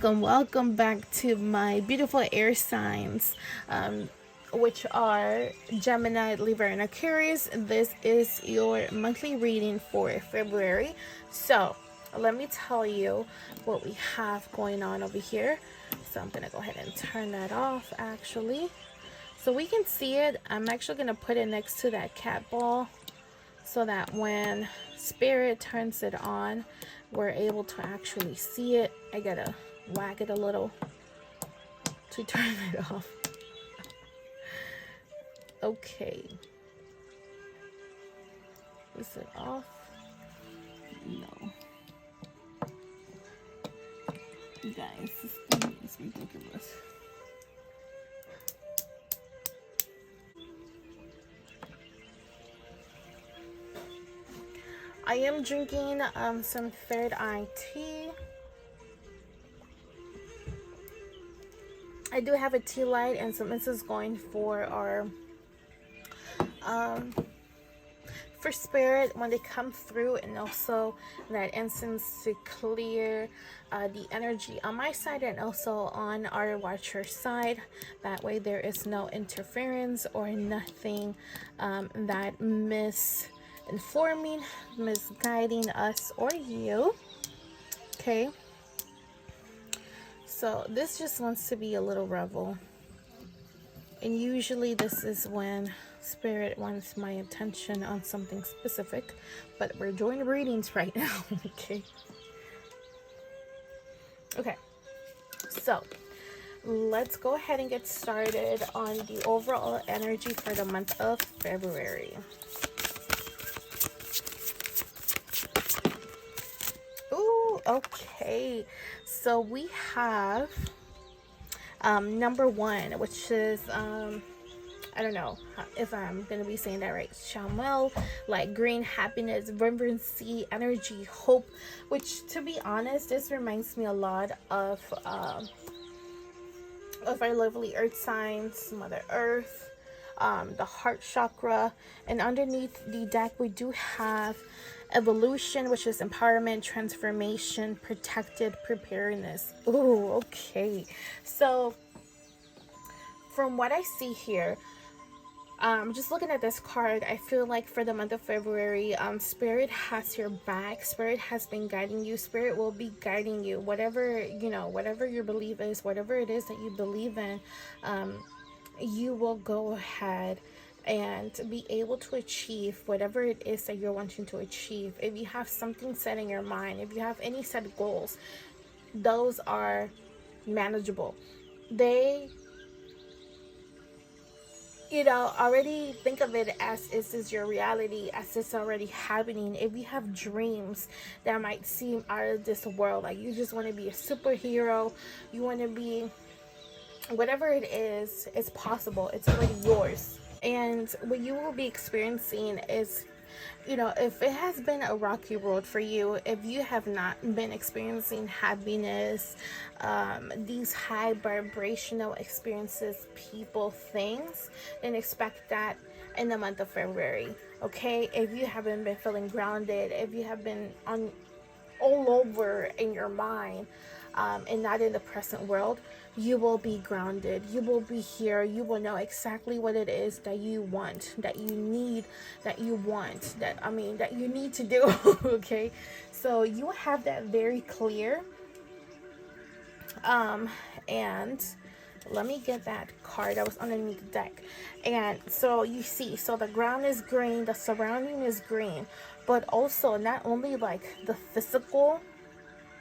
Welcome back to my beautiful air signs, which are Gemini, Libra, and Aquarius. This is your monthly reading for February. So let me tell you what we have going on over here. So I'm gonna go ahead and turn that off actually, so we can see it. I'm actually gonna put it next to that cat ball so that when Spirit turns it on, we're able to actually see it. I gotta whack it a little to turn it off. Okay. Is it off? No. Guys, this thing is ridiculous. I am drinking some Third Eye tea. I do have a tea light, and so this is going for our for Spirit when they come through, and also that incense to clear the energy on my side and also on our watcher side. That way there is no interference or nothing that misinforming, misguiding us or you. Okay, so this just wants to be a little revel, and usually this is when Spirit wants my attention on something specific, but we're doing readings right now. Okay, so let's go ahead and get started on the overall energy for the month of February. Ooh, okay, so we have number one, which is I don't know if I'm gonna be saying that right. Chamal, like green, happiness, vibrancy, energy, hope. Which, to be honest, this reminds me a lot of our lovely earth signs, Mother Earth, the heart chakra, and underneath the deck we do have evolution, which is empowerment, transformation, protected, preparedness. Ooh, okay. So from what I see here, just looking at this card, I feel like for the month of February, Spirit has your back. Spirit has been guiding you. Spirit will be guiding you. Whatever, whatever your belief is, whatever it is that you believe in, you will go ahead and be able to achieve whatever it is that you're wanting to achieve. If you have something set in your mind, if you have any set goals, those are manageable. They already think of it as this is your reality, as it's already happening. If you have dreams that might seem out of this world, like you just want to be a superhero, you want to be whatever it is, it's possible. It's already yours. And what you will be experiencing is, if it has been a rocky road for you, if you have not been experiencing happiness, these high vibrational experiences, people, things, then expect that in the month of February. Okay, if you haven't been feeling grounded, if you have been all over in your mind, and not in the present world, you will be grounded. You will be here. You will know exactly what it is that you want, that you need, that you want, that you need to do. Okay, so you will have that very clear. And let me get that card that was underneath the deck. And so you see, so the ground is green, the surrounding is green, but also not only like the physical,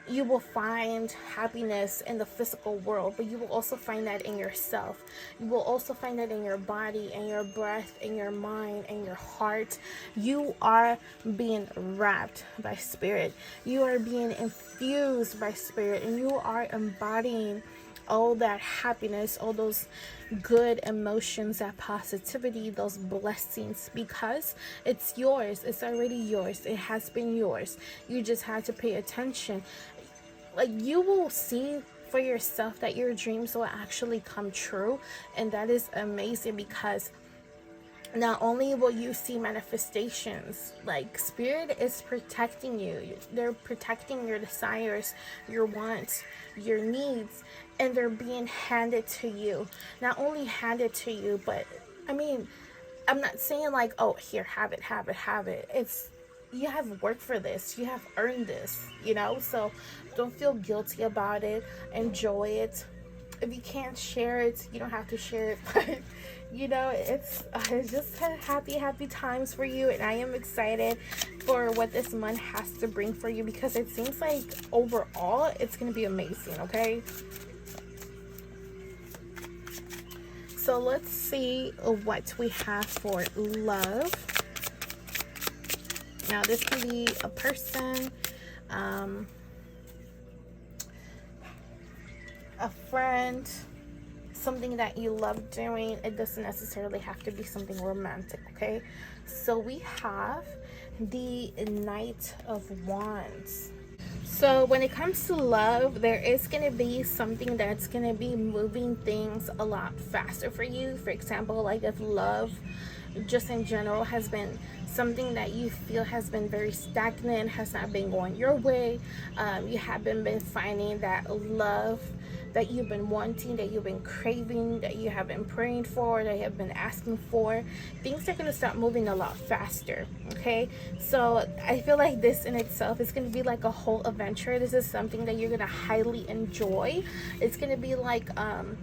you will find happiness in the physical world, but you will also find that in yourself. You will also find that in your body, in your breath, in your mind, in your heart. You are being wrapped by Spirit. You are being infused by Spirit, and you are embodying all that happiness, all those good emotions, that positivity, those blessings, because it's yours. It's already yours. It has been yours. You just had to pay attention. Like, you will see for yourself that your dreams will actually come true, and that is amazing, because Not only will you see manifestations, like spirit is protecting you, they're protecting your desires, your wants, your needs, and they're being handed to you. Not only handed to you, but I mean, I'm not saying like, oh, here, have it, have it, have it. It's, you have worked for this, you have earned this, you know? So don't feel guilty about it. Enjoy it. If you can't share it, you don't have to share it, but you know, it's just happy times for you, and I am excited for what this month has to bring for you, because it seems like overall it's gonna be amazing. Okay, so let's see what we have for love. Now this can be a person, a friend, something that you love doing. It doesn't necessarily have to be something romantic. Okay, so we have the Knight of Wands. So when it comes to love, there is going to be something that's going to be moving things a lot faster for you. For example, like if love just in general has been something that you feel has been very stagnant, has not been going your way, you haven't been finding that love that you've been wanting, that you've been craving, that you have been praying for, that you have been asking for, things are going to start moving a lot faster. Okay, so I feel like this in itself is going to be like a whole adventure. This is something that you're going to highly enjoy. It's going to be like an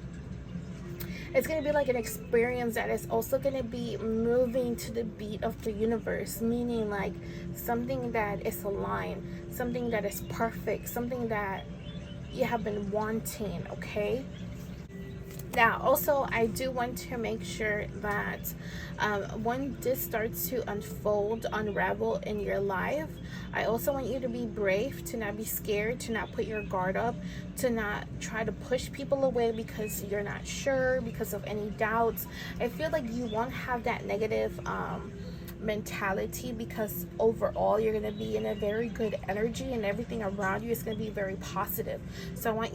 experience that is also going to be moving to the beat of the universe, meaning like something that is aligned, something that is perfect, something that you have been wanting. Okay, now also I do want to make sure that when this starts to unravel in your life, I also want you to be brave, to not be scared, to not put your guard up, to not try to push people away because you're not sure, because of any doubts. I feel like you won't have that negative mentality, because overall you're going to be in a very good energy, and everything around you is going to be very positive. So I want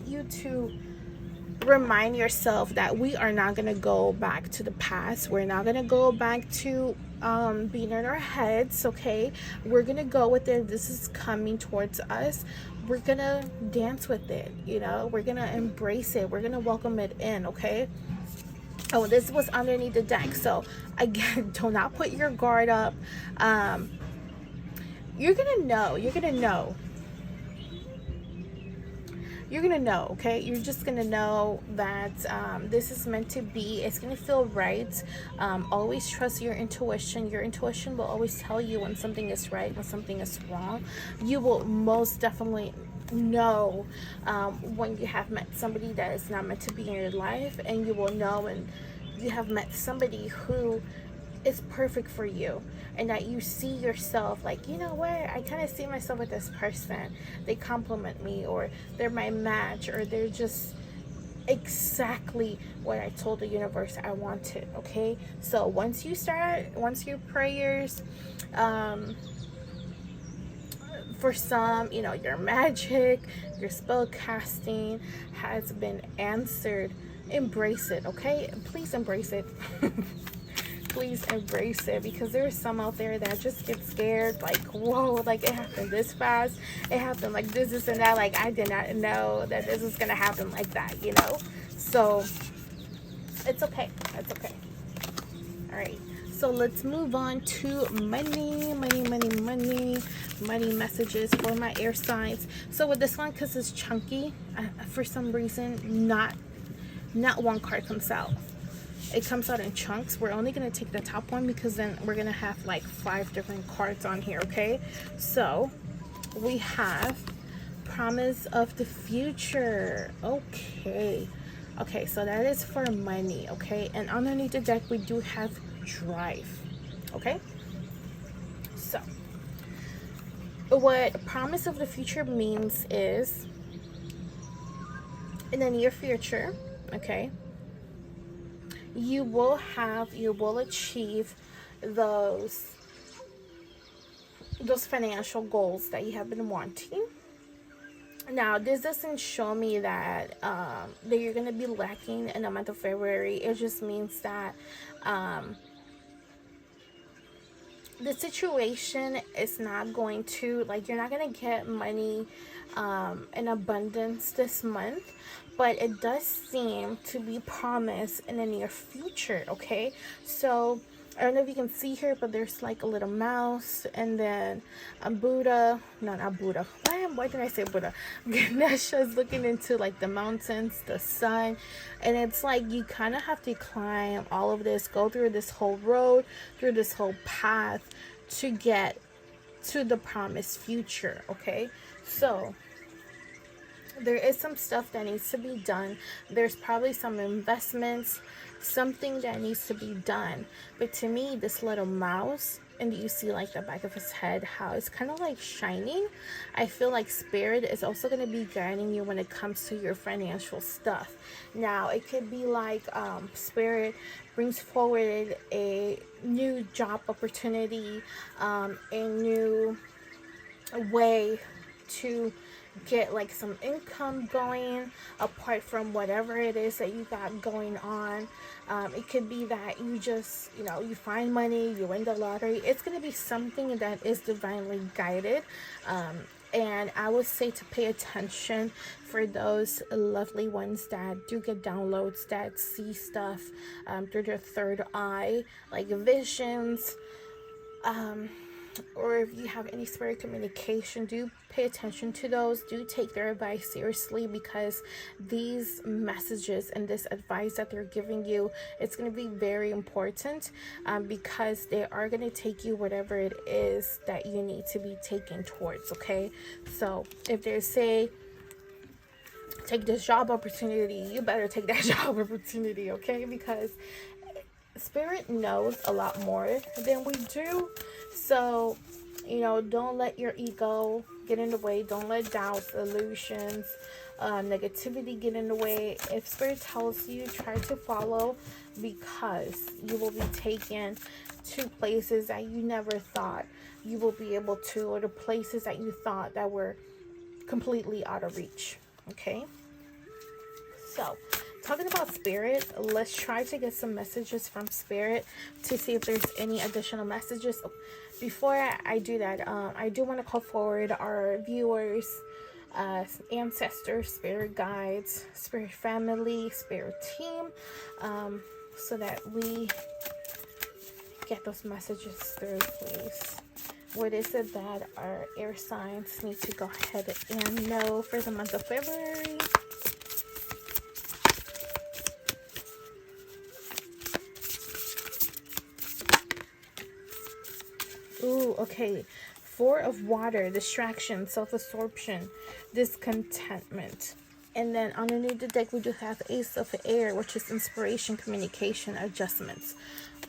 you to remind yourself that we are not going to go back to the past. We're not going to go back to being in our heads. Okay, we're going to go with it. This is coming towards us. We're going to dance with it. You know, we're going to embrace it. We're going to welcome it in. Okay, oh, this was underneath the deck, so again, do not put your guard up. You're gonna know, okay? You're just gonna know that this is meant to be. It's gonna feel right. Always trust your intuition. Your intuition will always tell you when something is right, when something is wrong. You will most definitely know when you have met somebody that is not meant to be in your life, and you will know when you have met somebody who is perfect for you, and that you see yourself like, you know what, I kind of see myself with this person. They compliment me, or they're my match, or they're just exactly what I told the universe I wanted. Okay, so once your prayers, for some, you know, your magic, your spell casting has been answered, embrace it. Okay, please embrace it. Please embrace it, because there's some out there that just get scared, like, whoa, like it happened this fast, it happened like this and that, like I did not know that this was gonna happen like that, you know. So it's okay, it's okay. All right, so let's move on to money messages for my air signs. So with this one, because it's chunky, for some reason not one card comes out. It comes out in chunks. We're only going to take the top one, because then we're going to have like 5 different cards on here. Okay, so we have promise of the future. Okay, so that is for money. Okay, and underneath the deck we do have drive. Okay, so what promise of the future means is, in the near future, okay, you will achieve those financial goals that you have been wanting. Now, this doesn't show me that that you're going to be lacking in the month of February. It just means that the situation is not going to, like, you're not going to get money in abundance this month, but it does seem to be promised in the near future. Okay, so I don't know if you can see here, but there's like a little mouse, and then a Buddha. No, not Buddha. Why did I say Buddha? Ganesha's looking into like the mountains, the sun, and it's like you kind of have to climb all of this, go through this whole road, through this whole path to get to the promised future. Okay, so there is some stuff that needs to be done. There's probably some investments, something that needs to be done. But to me, this little mouse, and you see like the back of his head, how it's kind of like shining. I feel like spirit is also going to be guiding you when it comes to your financial stuff. Now, it could be like spirit brings forward a new job opportunity, a new way to get like some income going apart from whatever it is that you got going on. It could be that you just, you find money, you win the lottery. It's going to be something that is divinely guided. And I would say to pay attention for those lovely ones that do get downloads, that see stuff through their third eye, like visions. Or if you have any spirit communication, do pay attention to those. Do take their advice seriously, because these messages and this advice that they're giving you, it's going to be very important, because they are going to take you whatever it is that you need to be taken towards. Okay, so if they say take this job opportunity, you better take that job opportunity. Okay, because spirit knows a lot more than we do. So, don't let your ego get in the way. Don't let doubts, illusions, negativity get in the way. If spirit tells you, try to follow, because you will be taken to places that you never thought you will be able to, or the places that you thought that were completely out of reach. Okay? So, talking about spirit, let's try to get some messages from spirit to see if there's any additional messages. Before I do that, I do want to call forward our viewers, ancestors, spirit guides, spirit family, spirit team, so that we get those messages through, please. What is it that our air signs need to go ahead and know for the month of February? Ooh, okay. 4 of water, distraction, self-absorption, discontentment. And then underneath the deck, we do have Ace of Air, which is inspiration, communication, adjustments.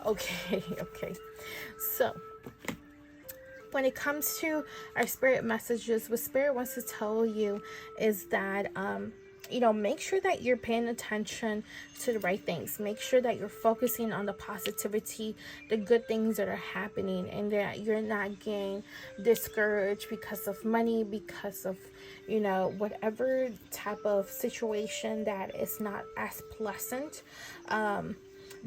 Okay, okay. So, when it comes to our spirit messages, what spirit wants to tell you is that, make sure that you're paying attention to the right things. Make sure that you're focusing on the positivity, the good things that are happening, and that you're not getting discouraged because of money, because of, whatever type of situation that is not as pleasant.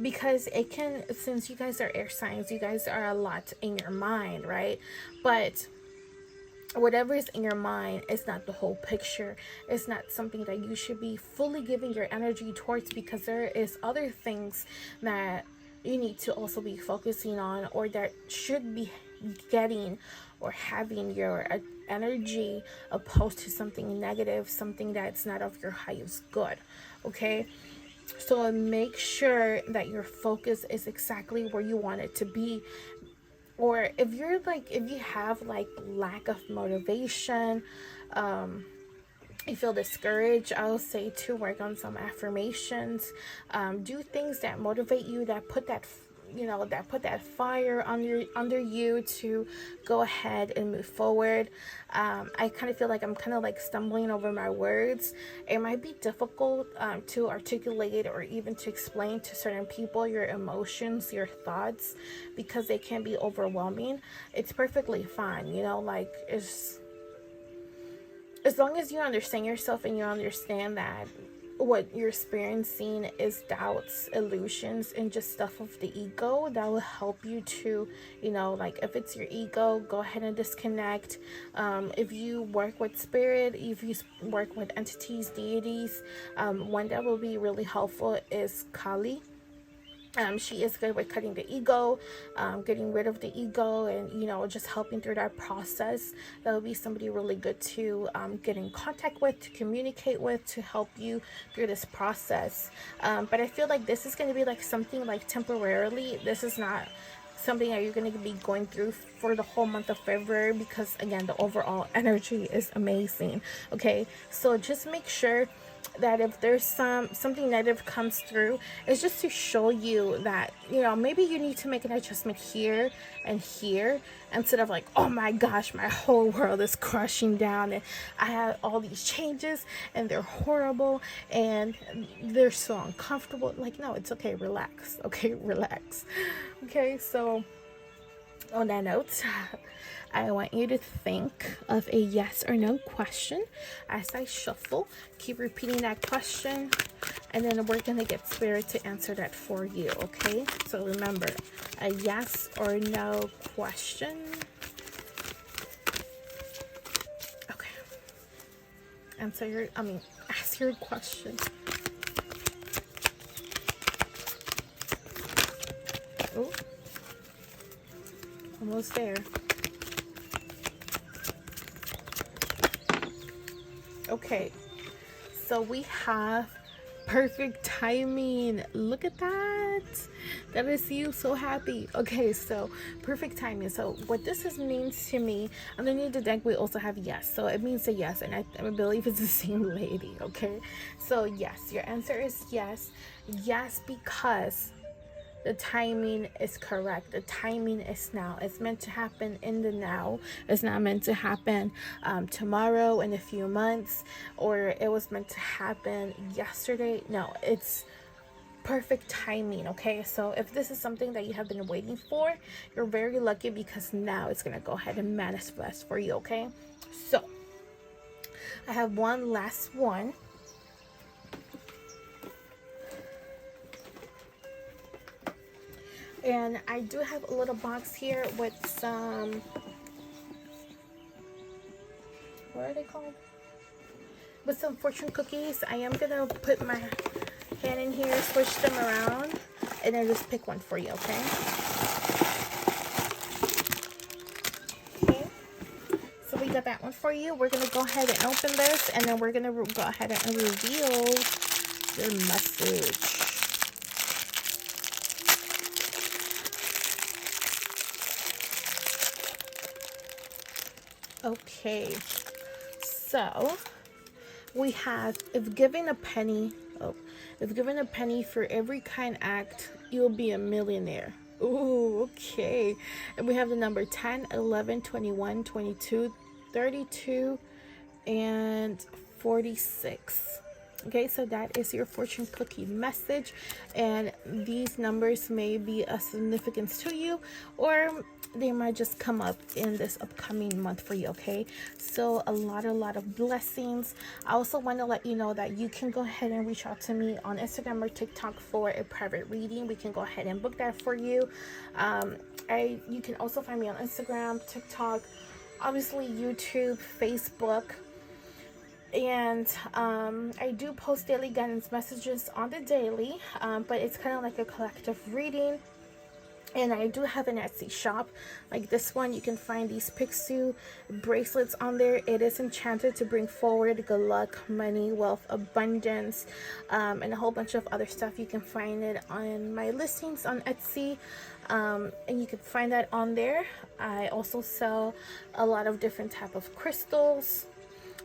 Because it can, since you guys are air signs, you guys are a lot in your mind, right? But whatever is in your mind is not the whole picture. It's not something that you should be fully giving your energy towards, because there is other things that you need to also be focusing on, or that should be getting or having your energy opposed to something negative, something that's not of your highest good. Okay, so make sure that your focus is exactly where you want it to be. Or if you have like lack of motivation, you feel discouraged, I would say to work on some affirmations. Do things that motivate you, that put that fire under you to go ahead and move forward. I kind of feel like I'm kind of like stumbling over my words. It might be difficult to articulate or even to explain to certain people your emotions, your thoughts, because they can be overwhelming. It's perfectly fine, it's as long as you understand yourself and you understand that what you're experiencing is doubts, illusions, and just stuff of the ego that will help you to, you know, like if it's your ego, go ahead and disconnect. If you work with spirit, if you work with entities, deities, one that will be really helpful is Kali. She is good with cutting the ego, getting rid of the ego, and, you know, just helping through that process. That would be somebody really good to get in contact with, to communicate with, to help you through this process. But I feel like this is going to be like something like temporarily. This is not something that you're going to be going through for the whole month of February, because again, the overall energy is amazing. Okay, so just make sure that if there's something negative comes through, it's just to show you that, you know, maybe you need to make an adjustment here and here, instead of like, oh my gosh, my whole world is crushing down and I have all these changes and they're horrible and they're so uncomfortable. Like, no, it's okay, relax. Okay, relax. Okay, so on that note, I want you to think of a yes or no question as I shuffle. Keep repeating that question, and then we're going to get spirit to answer that for you, okay? So remember, a yes or no question. Okay. Ask your question. Oh, almost there. Okay, so we have perfect timing. Look at that. That is you, so happy. Okay, so perfect timing. So what this means to me, underneath the deck we also have yes. So it means a yes, and I believe it's the same lady. Okay, so yes, your answer is yes. Yes, because the timing is correct. The timing is now. It's meant to happen in the now. It's not meant to happen tomorrow, in a few months, or it was meant to happen yesterday. No, it's perfect timing. Okay, so if this is something that you have been waiting for, you're very lucky, because now it's gonna go ahead and manifest for you. Okay, so I have one last one. And I do have a little box here with some, what are they called? With some fortune cookies. I am going to put my hand in here, switch them around, and then just pick one for you, okay? Okay. So we got that one for you. We're going to go ahead and open this, and then we're going to go ahead and reveal your message. Okay, so we have, if given a penny for every kind act, you'll be a millionaire. Ooh, okay. And we have the number 10, 11, 21, 22, 32, and 46. Okay, so that is your fortune cookie message, and these numbers may be of significance to you, or they might just come up in this upcoming month for you. Okay, so a lot of blessings. I also want to let you know that you can go ahead and reach out to me on Instagram or TikTok for a private reading. We can go ahead and book that for you. You can also find me on Instagram, TikTok, obviously YouTube, Facebook. And I do post daily guidance messages on the daily, but it's kind of like a collective reading. And I do have an Etsy shop like this one. You can find these Pixie bracelets on there. It is enchanted to bring forward good luck, money, wealth, abundance, and a whole bunch of other stuff. You can find it on my listings on Etsy, and you can find that on there. I also sell a lot of different type of crystals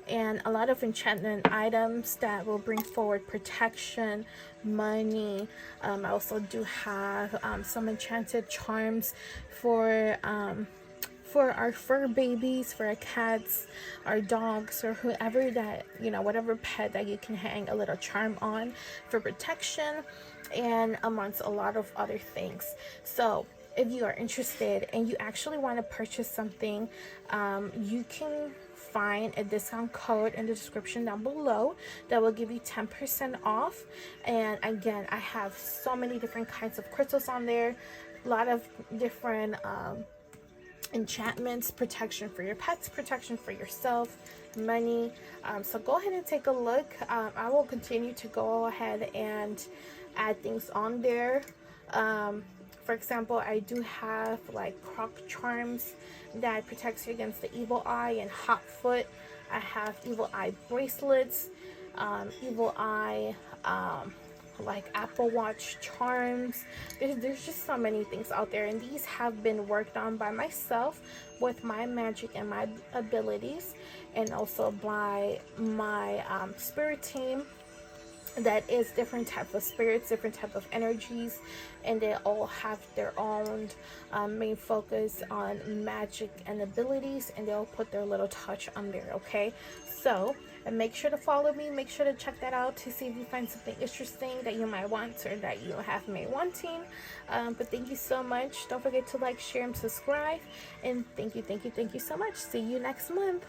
and a lot of enchantment items that will bring forward protection, money. I also do have some enchanted charms for our fur babies, for our cats, our dogs, or whoever that, you know, whatever pet that you can hang a little charm on for protection, and amongst a lot of other things. So if you are interested and you actually want to purchase something, you can find a discount code in the description down below that will give you 10% off. And again, I have so many different kinds of crystals on there, a lot of different enchantments, protection for your pets, protection for yourself, money. So go ahead and take a look. I will continue to go ahead and add things on there. For example, I do have like croc charms that protects you against the evil eye and hot foot. I have evil eye bracelets, evil eye like Apple Watch charms. There's just so many things out there, and these have been worked on by myself with my magic and my abilities, and also by my spirit team that is different type of spirits, different type of energies, and they all have their own main focus on magic and abilities, and they'll put their little touch on there. Okay, so and make sure to follow me, make sure to check that out to see if you find something interesting that you might want or that you have been wanting. But thank you so much. Don't forget to like, share, and subscribe, and thank you so much. See you next month.